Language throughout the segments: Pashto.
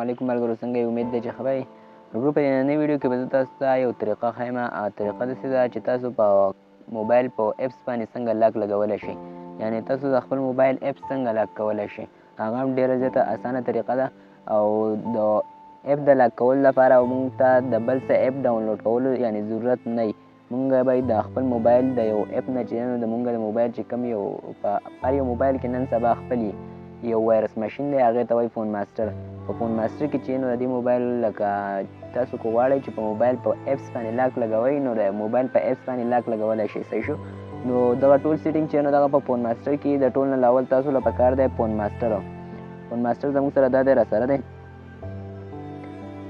علیکم ملګرو، څنګه یې؟ امید دی چې ښه به یې. ورو په نننۍ ویډیو کې به زه تاسو ته یو طریقه ښیم. طریقه داسې ده چې تاسو په موبایل په اپس باندې څنګه لاک لګولی شئ، یعنې تاسو د خپل موبایل اپس څنګه لاک کولی شئ. هغه هم ډېره زیاته اسانه طریقه ده او د اپ د لاک کولو لپاره موږ ته د بل څه اپ ډاونلوډ کولو یعنې ضرورت نه وي. موږ باید د خپل موبایل د یو اپ نه چې د موږ د موبایل چې کوم یو په هر یو موبایل کې نن سبا خپل یو وایرس ماشین دی، هغې ته وایي فون ماسټر. په فون ماسټر کې چې نو د دې موبایل لکه تاسو که غواړئ چې په موبایل په اپس باندې لاک لګوئ، نو د موبایل په اپس باندې لاک لګولی شئ. صحیح شو؟ نو دغه ټول سیټینګ چې نو دغه په فون ماسټر کې د ټول نه اول تاسو له پکار دی فون ماسټر. فون ماسټر زموږ سره دا دی راسره دی.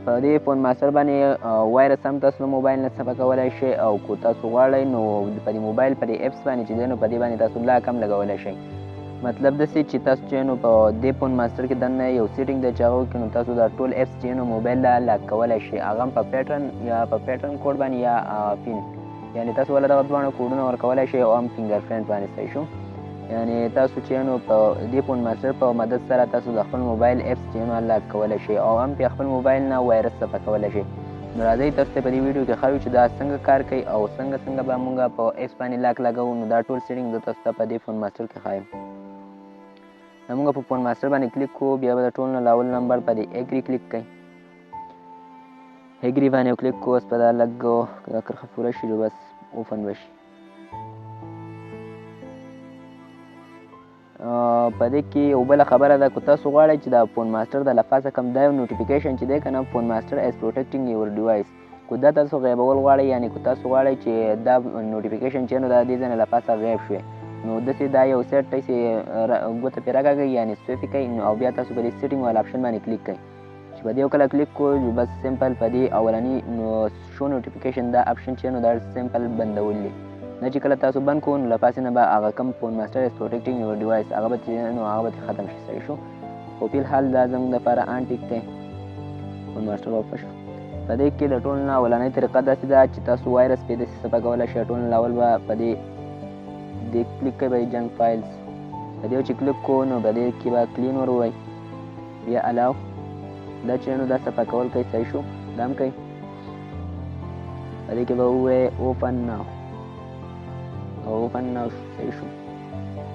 په دې فون ماسټر باندې وایرس هم تاسو له موبایل نه صفا کولی شئ، او که تاسو غواړئ نو په دې موبایل په دې اپس باندې چې دی نو په دې باندې تاسو لاک هم لګولی شئ. مطلب داسې چې تاسو چې نو په دې فون ماسټر کې دننه یو سیټینګ دی چې هغه کې نو تاسو دا ټول اپس چې نو موبایل له لاک کولی شئ، هغه هم په پیټرن یا په پیټرن کوډ باندې یا پین، یعنې تاسو ولې دغه دواړه کوډونه ورکولی شئ او هم فنګر پرنټ باندې. صحیح شو؟ یعنې تاسو چې نو په دې فون ماسټر په مدد سره تاسو د خپل موبایل اپس چې نو لاک کولی شئ او هم پرې خپل موبایل نه وایرس صفا کولی شئ. نو راځئ تاسو ته په دې ویډیو کې ښایو چې دا څنګه کار کوي او څنګه به موږ په اپس باندې لاک لګوو. نو دا ټول سیټینګ زه تاسو ته په دې فون ماسټر کې ښایم. موږ په فون ماسټر باندې کلیک کوو، بیا به د ټول نه اول نمبر په دې اګري کلیک کوئ. اګري باندې کلیک کوو، اوس به دا لږ کرښه پوره شي نو بس اوپن به شي. په دې کې یو بله خبره ده، که تاسو غواړئ چې د فون ماسټر د لپاسه کوم دا یو نوټیفیکیشن چې دی که نه، فون ماسټر از پروټیکټینګ یور ډیوایس، که دا تاسو غیبول غواړئ، یعنې که تاسو غواړئ چې دا نوټیفیکیشن چې نو دا دې ځای نه لپاسه غیب شوی، نو داسې دا یو سیټ دی چې ګوته پرې راکاږئ یعنې سویپ کوئ، او بیا تاسو په دې سیټینګ والا آپشن باندې کلیک کوئ. چې په دې یو کله کلیک کوو، بس سمپل په دې اولني شو نوټیفیکیشن دا آپشن چې نو دا سمپل بندول دی. نه چې کله تاسو بند کوو نو له پاسې نه به هغه کوم فون ماسټر از پروټیکټینګ یور ډیوایس هغه به چې نو هغه به ختم شي. صحیح شو؟ خو فی الحال دا زموږ دپاره آن ټیک دی. فون ماسټر واپس شو. په دې کې د ټول نه اولنۍ طریقه داسې ده چې تاسو وایرس پرې داسې صفا کولی شئ. ټول نه اول به په دې کلیک کوئ، به جنک فایلز په دې چې کلیک کوو نو په دې کې به کلین ور ووایي، بیا الاو دا چې نو دا صفا کول کوي. صحیح شو؟ دا هم کوي. په دې کې به ووایي اوپن ناو او اوپن ناو. صحیح شو؟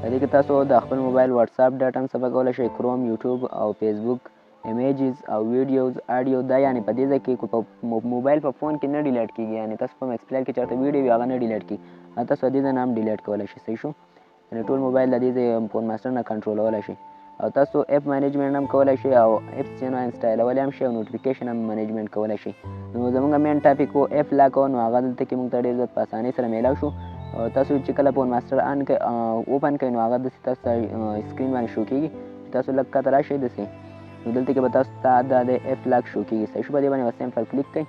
په دې کې تاسو د خپل موبایل واتساپ ډاټا هم صفا کولی شئ، کروم، یوټیوب او فیسبوک، ایمیجز او ویډیوز، آډیو. دا یعنې په دې ځای کې په موبایل په فون کې نه ډیلیټ کېږي، یعنې تاسو په میکس پلیئر کې چېرته ویډیو وي هغه نه ډیلیټ کېږي، تاسو د دې ځای نه هم ډیلیټ کولی شئ. صحیح شو؟ یعنې ټول موبایل د دې ځای فون ماسټر نه کنټرولولی شئ، او تاسو اپ مینجمنټ هم کولی شئ او اپس چې نو انسټالولی هم شئ او نوټیفیکیشن هم منیجمنټ کولی شئ. نو زموږ مین ټاپک و اپ لاک، نو هغه دلته کې موږ ته ډېر زیات په اسانۍ سره میلاو شو. تاسو چې کله فون ماسټر آن کوئ اوپن کوئ نو هغه داسې تاسو ته سکرین باندې شو کېږي. تاسو لږ کته راشئ داسې، نو دلته کې به تاسو ته دا د اپ لاک شو کېږي. صحیح شو؟ په دې باندې به سمپل کلیک کوئ.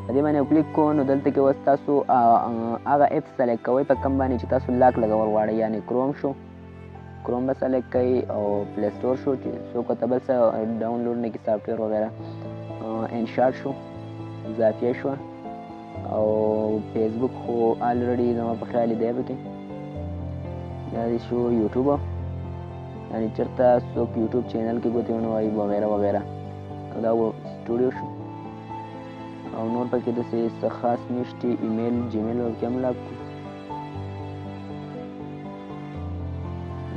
په دې باندې کلیک کوو نو دلته کې اوس تاسو هغه اپس سلیکټ کوئ په کوم باندې چې تاسو لاک لګول غواړئ، یعنې کروم شو، کروم به سلیکټ کوئ، او پلی سټور شو چې څوک ورته بل څه ډاونلوډ نه کړي سافټویر وغیره، انشاټ شو، زافیه شوه، او فیسبوک خو آلریډي زما په خیال دی پکې، دا دې شو یوټیوب، یعنې چېرته څوک یوټیوب چینل کې ګوتې ونه وایي وغیره وغیره، او دا سټوډیو شو، او نور پکې داسې څه خاص نشته. ایمیل، جیمیل پکې هم لاک کړو،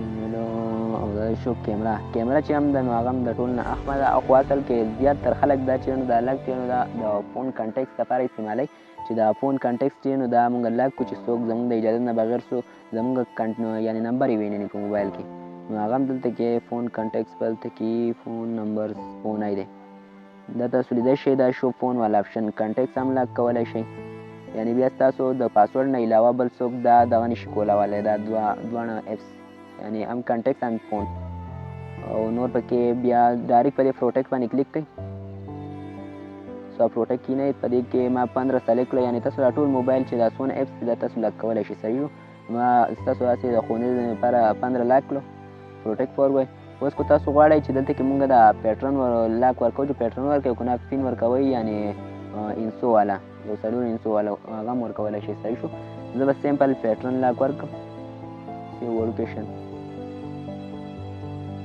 ایمیل، او دا شو کیمره چې هم ده نو هغه هم د ټول نه اخمه ده، خو اصل کې زیاتتر خلک دا چې نو دا لاک چې نو دا د فون کنټیکس لپاره استعمالوي، چې دا فون کنټیکس چې نو دا موږ لاک کړو چې څوک زموږ د اجازت نه بغیر زموږ یعنې نمبر یې ویني په موبایل کې، نو هغه هم دلته کې فون کنټیکس په دلته کې فون نمبر فون ای دی، دا تاسو لیدی شئ. دا شو فون والا آپشن کنټیکس هم لاک کولی شئ، یعنې بیا ستاسو د پاسورډ نه علاوه بل څوک دا دغه نشي کولولی، دا دواړه اپس یعنې هم کنټیکس هم فون. او نور پکې بیا ډایرکټ په دې پروټیکټ باندې کلیک کوئ. پروټیکټ کې نه په دې کې ما 15 سلیکټ کړئ، یعنې تاسو دا ټول موبایل چې دا څونه اپس دي دا تاسو لاک کولی شئ. صحیح ما ستاسو داسې د ښوونیز لپاره 15 لاک کړو، پروټیکټ فور وایي. اوس که تاسو غواړئ چې دلته کې مونږ د پیټرن لاک ورکوو چې پیټرن ورکوئ، که نه پین ورکوئ، یعنې انسو والا یو 4 انسو والا هغه هم ورکولی شئ. صحیح شو؟ زه به سمپل پیټرن لاک ورکړم، سیو لوکیشن،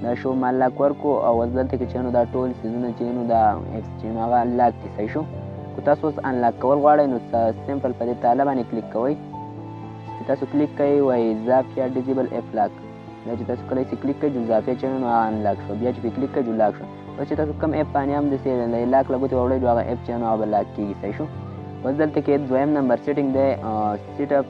دا شو ما لاک ورکو او اوس دلته کې چې نو دا ټول څیزونه چې نو دا اپس چې نو هغه لاک دي. صحیح شو. که تاسو اوس انلاک کول غواړئ نو سمپل په دې تاله باندې کلیک کوئ. چې تاسو کلیک کوئ وایي اضافه یا ډیزیبل اپ لاک. دا چې تاسو کله چې کلیک کوئ اضافه چې نو هغه انلاک شو. بیا چې پې کلیک کوئ لاک شو. اوس چې تاسو کوم اپ باندې هم داسې لاک له ګوتې وړئ نو هغه اپ چې نو هغه لاک کېږي. صحیح شو. اوس دلته کې دویم نمبر سیټینګ دی سیټ اپ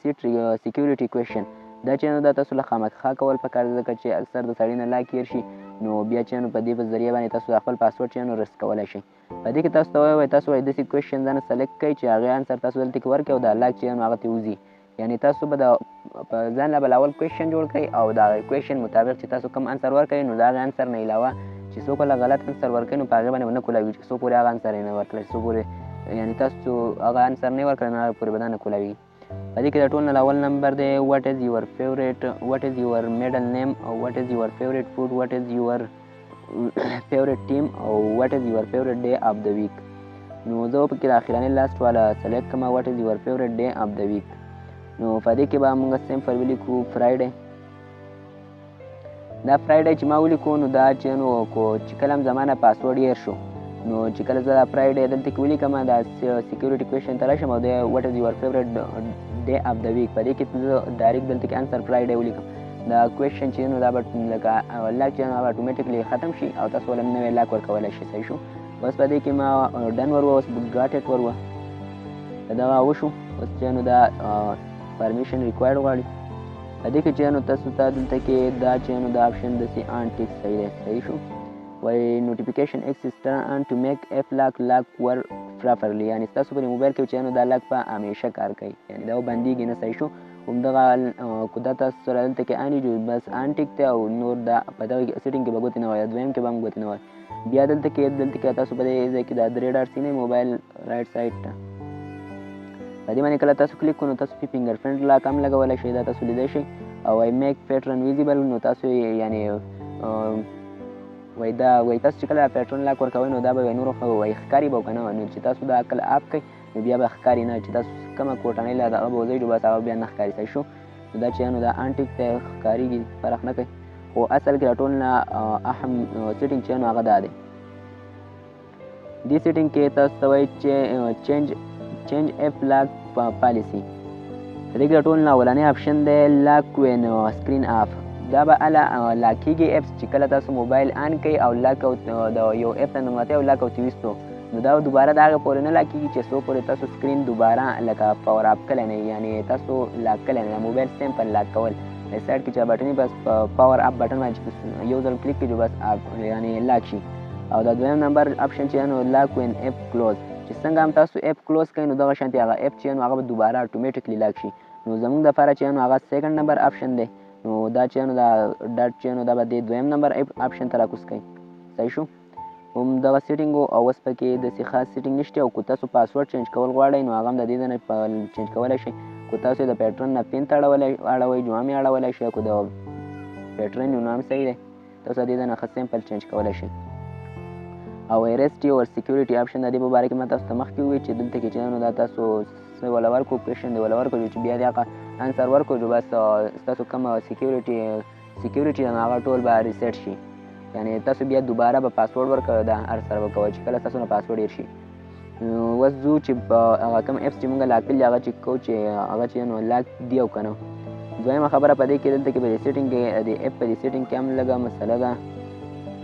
سیټ سیکیورټي کوېشن. دا چې نو دا تاسو له خامخا کول پکار دی ځکه چې اکثر د سړي نه لاک هېر شي نو بیا چې نو په دې په ذریعه باندې تاسو خپل پاسورډ چې نو رسک کولی شئ. په دې کې تاسو ته وایي تاسو وایي داسې کوېشن ځانه سلیکټ کړئ چې هغې انسر تاسو دلته کې ورکړئ او دا لاک چې نو هغه ترې وځي. یعنې تاسو به په ځان له به اول کوېشن جوړ کړئ او د هغې کوېشن مطابق چې تاسو کوم انسر ورکړئ نو د هغې انسر نه علاوه چې څوک له غلط انسر ورکړي نو په هغې باندې ونه کولاوي چې څو پورې هغه انسر یې نه ورکړی څو پورې یعنې تاسو هغه انسر نه ورکړی نو هغه پورې به دا نه کولاوي. په دې کې د ټول نه اول نمبر دی what is your middle name او what is your favorite food, what is your favorite team او what is your favorite day of the week. نو زه په کې د اخراني لاست والا سلیکټ کړم what is your favorite day of the week. نو په دې کې به موږ سمپل ولیکو فرایډے. دا فرایډے چې ما ولیکو نو دا چې نو چې کله هم زما نه پاسورډ هېر شو نو چې کله زه دا فرایډے دلته کې ولیکم دا سیکیورټي کوېشن ته راشم او د what is your favorite day of the week په دې کې زه ډایرکټ دلته کې انسر فرایډے ولیکم. دا کوېشن چې نو دا به لکه لاک چې نو هغه اټومیټیکلی ختم شي او تاسو ولې نوی لاک ورکولی شئ. صحیح شو. بس په دې کې ما ډن ور اوس ګاټ اټ ور دغه وشو. اوس چې نو دا پرمیشن ریکوایرډ غواړي. په دې کې چې نو تاسو ته دلته کې دا چې نو دا آپشن داسې آن ټیک صحیح دی. صحیح شو. وایي نوټیفیکیشن ایکسس ټرن آن ټو میک اپ لاک ور پراپرلی. یعنې ستاسو په موبایل کې چې نو دا لاک به همیشه کار کوي یعنې دا بندېږي نه. صحیح شو. همدغه که دا تاسو سره دلته کې آن وي بس آن ټیک دی او نور دا په دغه سیټینګ کې به ګوتې نه وایي دویم کې به هم ګوتې نه وایي. بیا دلته کې تاسو په دې ځای کې دا درې ډاټ سینې موبایل رایټ سایډ ته په دې باندې کله تاسو کلیک کړو نو تاسو پې فنګر پرنټ لاک هم لګولی شئ. دا تاسو لیدی شئ او وایي میک پیټرن ویزیبل نو تاسو یعنې وایي دا وایي تاسو چې کله پیټرن لاک ورکوئ نو دا به نورو وایي ښکاري به که نه نو چې تاسو دا کله اپ کړئ نو بیا به ښکاري نه چې تاسو کومه کوټنۍ له دغه به وځئ نو بس هغه بیا نه ښکاري. صحیح شو. نو دا چې نو دا انټیک ته ښکارېږي فرق نه کوي خو اصل کې د ټول نه اهم سیټینګ چې نو هغه دا دی. دې سیټینګ کې تاسو ته وایي چې چینج اپ لاک پالیسي. په دې کې د ټول نه اولنی آپشن دی لاک وین سکرین آف. دا به هله لاکېږي اپس چې کله تاسو موبایل آن کوئ او لاک او د یو اپ ته ننوتئ او لاک او ترې ویستو نو دا دوباره د هغې پورې نه لاکېږي چې څو پورې تاسو سکرین دوباره لکه پاور اپ کلی نه یعنې تاسو لاک کلی نه موبایل سمپل لاک کول سایډ کې چې بټن بس پاور اپ بټن باندې یو ځل کلیک کړئ بس یعنې لاک شي. او دا دویم نمبر آپشن چې نو لاک وین اپ کلوز چې څنګه هم تاسو اپ کلوز کوئ نو دغه شانتې هغه اپ چې نو هغه به دوباره اټومیټیکلی لاک شي. نو زموږ دپاره چې نو هغه سیکنډ نمبر آپشن دی نو دا چې نو دا ډاټ چې نو دا به د دویم نمبر آپشن ته راکوز کوئ. صحیح شو. همدغه سیټینګ و او اوس پکې داسې خاص سیټینګ نشته او که تاسو پاسورډ چینج کول غواړئ نو هغه هم د دې ځای نه چینج کولی شئ. که تاسو د پیټرن نه پین ته اړوئ جو هم یې اړولی شئ که د پیټرن نو هم صحیح دی تاسو د دې ځای نه ښه سمپل چینج کولی شئ. او ایرسټي او سیکیورټي آپشن د دې په باره کې ما تاسو ته مخکې وویل چې دلته کې چې نو دا تاسو څه وله ورکړو کوېشن دی وله ورکړو چې بیا د هغه انسر ورکړو نو بس ستاسو کومه سیکیورټي ده نو هغه ټول به ریسیټ شي یعنې تاسو بیا دوباره به پاسورډ ورکوئ دا هر سره به کوئ چې کله ستاسو نه پاسورډ هېر شي. اوس ځو چې هغه کوم اپس چې مونږ لاک کړي هغه چیک کوو چې هغه چې نو لاک دی او که نه. دویمه خبره په دې کې دلته کې په دې سیټینګ کې د اپ په دې سیټینګ کې هم لږه مسله ده.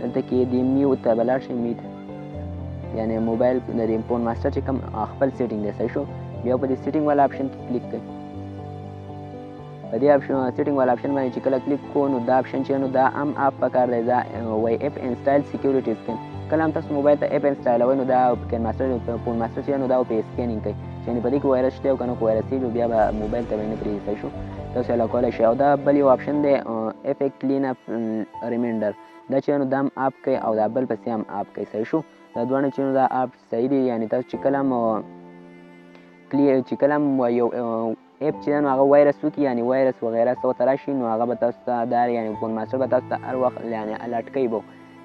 دلته کې د میوټ ته به لاړ شئ میوټ یعنې موبایل د دې فون ماسټر چې کوم خپل سیټینګ دی. صحیح شو. بیا په دې سیټینګ والا آپشن کې کلیک کړئ. په دې سیټینګ والا آپشن باندې چې کله کلیک کوو نو دا آپشن چې نو دا هم اپ پکار دی دا وایي اپ انسټایل سیکیورټي سکین. کله هم تاسو موبایل ته اپ انسټایلوئ نو دا فون ماسټر چې نو دا پې سکینینګ کوي یعنې په دې کې وایرس شته او که نه که وایرس نو بیا به موبایل ته به نه پرېږدي. صحیح شو. تاسو یې لګولی شئ. او دا بل یو آپشن دی اف ا کلین اپ ریماینډر دا چې نو دا هم اپ کوي او دا بل پسې هم اپ کوي. صحیح شو. دا دواړه چې نو دا اپ صحیح دي یعنې تاسو چې کله هم یو اپ چې نو هغه وایرس وکړي یعنې وایرس وغیره څه ورته راشي نو هغه به تاسو ته دا یعنې فون ماسټر به تاسو ته هر وخت یعنې الرټ کوي به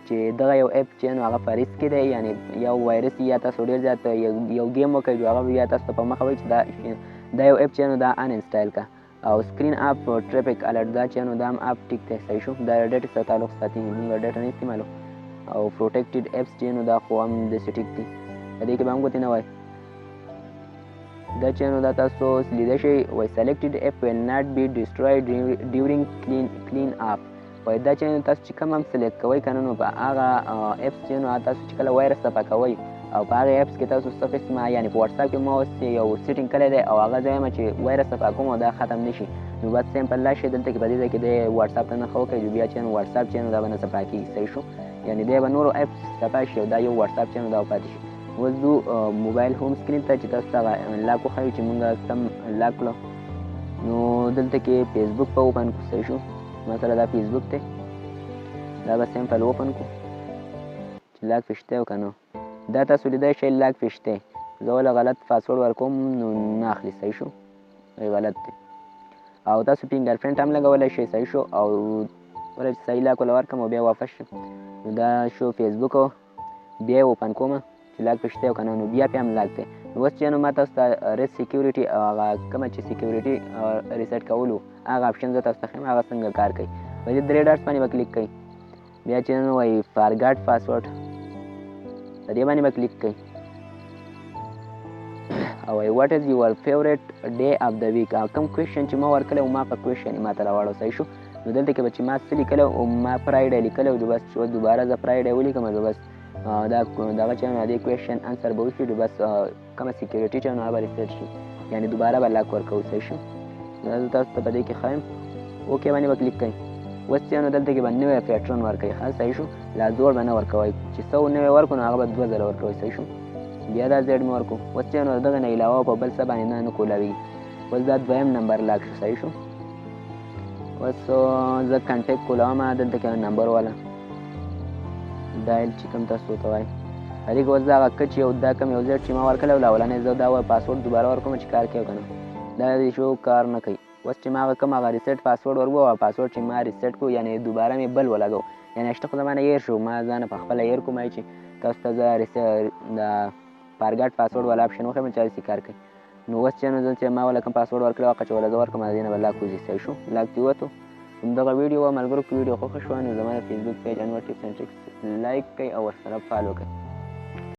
چې دغه یو اپ چې نو هغه په ریسک کې دی یعنې یو وایرس یا تاسو ډېر زیات یو ګیم وکړئ نو هغه بیا تاسو ته په مخه وایي چې دا یو اپ چې نو دا ان انسټایل کړه او سکرین اپ ټریفیک الرټ دا چې نو دا هم اپ ټیک دی صحیح شو دا ډیټا سره تعلق ساتي موږ ډیټا نه استعمالو او پروټیکټډ اپس چې نو دا خو هم داسې ټیک دي په دې کې به هم ګوتې نه وای دا چې نو دا تاسو لیدای شئ وایي selected app will not be destroyed during clean up وایي دا چې نو تاسو چې کوم هم سلیکټ کوئ که نه نو په هغه اپس چې نو تاسو چې کله وایرس صفا کوئ او په هغې اپس کې تاسو څه قسمه یعنې په وټساپ کې ما اوس یو سیټینګ کړی دی او هغه زه وایم چې وایرس صفا کوم او دا ختم نه شي نو بس سمپل لا شي دلته کې په دې ځای کې دی وټساپ ته نښه وکړئ بیا چې نو وټساپ چې نو دا به نه صفا کېږي صحیح شو یعنې دی به نورو اپس صفا شي او دا یو وټساپ چې نو دا پاتې شي اوس ځو موبایل هوم سکرین ته چې تاسو ته لاک وښیو چې مونږ سم لاک کړو نو دلته کې فیسبوک په اوپن کړو صحیح شو مثلا دا فیسبوک دی دا به سمپل اوپن کړو چې لاک پې شته او که نه دا تاسو لیدای شئ لاک پې شته زه ولې غلط پاسورډ ورکوم نو نه اخلي صحیح شو غلط دی او تاسو فینګر پرنټ هم لګولی شئ صحیح شو او کله چې صحیح لاک وله ورکړم او بیا واپس شم نو دا شو فیسبوک بیا یې اوپن کوم چې لاک پې شته او که نه نو بیا پې هم لاک دی نو اوس چې نو ما تاسو ته ریس سیکیورټي او هغه کومه چې سیکیورټي ریسیټ کولو هغه آپشن زه تاسو ته ښیم هغه څنګه کار کوي په دې 3 ډاټس باندې به کلیک کوئ بیا چې نو وایي فارګاټ پاسورډ په دې باندې به کلیک کوئ او وایي واټ از یور فیورټ ډے اف د ویک کوم کوېشن چې ما ورکړی و ما په کوېشن یې ما ته راواړو صحیح شو نو دلته کې به چې ما څه لیکلی او ما فرایډی لیکلی و بس اوس دوباره زه فرایډی ولیکم نو بس دا دغه چې نو دې کوېشن انسر به وشي نو بس کومه سیکیورټي چې نو هغه به ریسیټ شي یعنې دوباره به لاک ورکوو صحیح شو دا زه تاسو ته په دې کې ښایم اوکې باندې به کلیک کوئ اوس چې نو دلته کې به نوی پیټرن ورکوئ ښه صحیح شو لا زوړ به نه ورکوئ چې څه نوی ورکړو نو هغه به 2 ځله ورکوئ صحیح شو بیا دا زیډ مې ورکړو اوس چې نو دغه نه علاوه په بل څه باندې نه کولاویږي اوس دا 2م نمبر لاک شو صحیح شو اوس زه کنټیکټ کولوم دلته کې نمبر والا ډایل چې کوم تاسو ته وایي په دې کې اوس دا هغه کچ یو دا کوم یو زیډ چې ما ورکړی و اولنی زه دا پاسورډ دوباره ورکوم چې کار کوي او که نه دا دې شو کار نه کوي اوس چې ما هغه کوم هغه ریسیټ پاسورډ ورکړو او پاسورډ چې ما ریسیټ کړو یعنې دوباره مې بل ولګو یعنې اشته خو زمانه هیر شو ما ځانه په خپله هیر کوم چې تاسو ته زه د فارګاټ پاسورډ والا اپشن وښیم چې هسې کار کوي نو اوس چې نو چې ما ولا کوم پاسورډ ورکړی هغه چې ولا زه ورکړم د دې نه به لاک وځي صحیح شو لاک دې ووتو همدغه ویډیو ملګرو که ویډیو خوښه شوه نو زما د فیسبوک پیج انور ټیپس اینډ ټریکس لایک کوئ او ورسره فالو کوئ